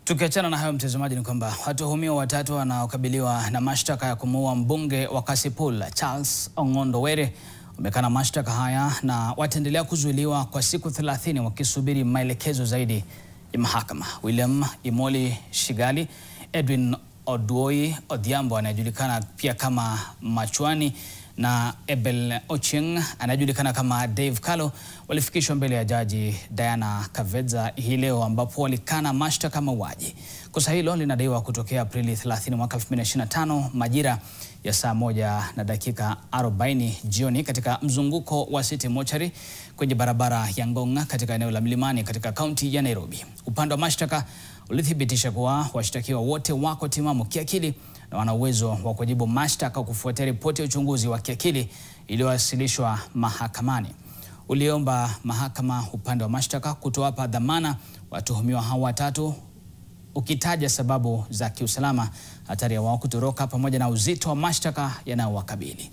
Tukiachana na hayo mtazamaji, ni kwamba watuhumiwa watatu wanaokabiliwa na mashtaka ya kumuua mbunge wa Kasipul Charles Ong'ondo Were wamekana mashtaka haya na wataendelea kuzuiliwa kwa siku 30 wakisubiri maelekezo zaidi ya mahakama. William Imoli Shigali, Edwin Oduoi Odhiambo anayejulikana pia kama Machwani na Ebel Ochieng anajulikana kama Dave Kalo walifikishwa mbele ya jaji Diana Kavedza hii leo ambapo walikana mashtaka mauaji. Kosa hilo linadaiwa kutokea Aprili 30 mwaka 2025 majira ya saa 1:40 jioni katika mzunguko wa City Mortuary kwenye barabara ya Ngong katika eneo la Mlimani katika kaunti ya Nairobi. Upande wa mashtaka ulithibitisha kuwa washtakiwa wote wako timamu kiakili na wana uwezo wa kujibu mashtaka kufuatia ripoti ya uchunguzi wa kiakili iliyowasilishwa mahakamani. Uliomba mahakama upande wa mashtaka kutowapa dhamana watuhumiwa hao watatu, ukitaja sababu za kiusalama, hatari ya wao kutoroka pamoja na uzito wa mashtaka yanayowakabili.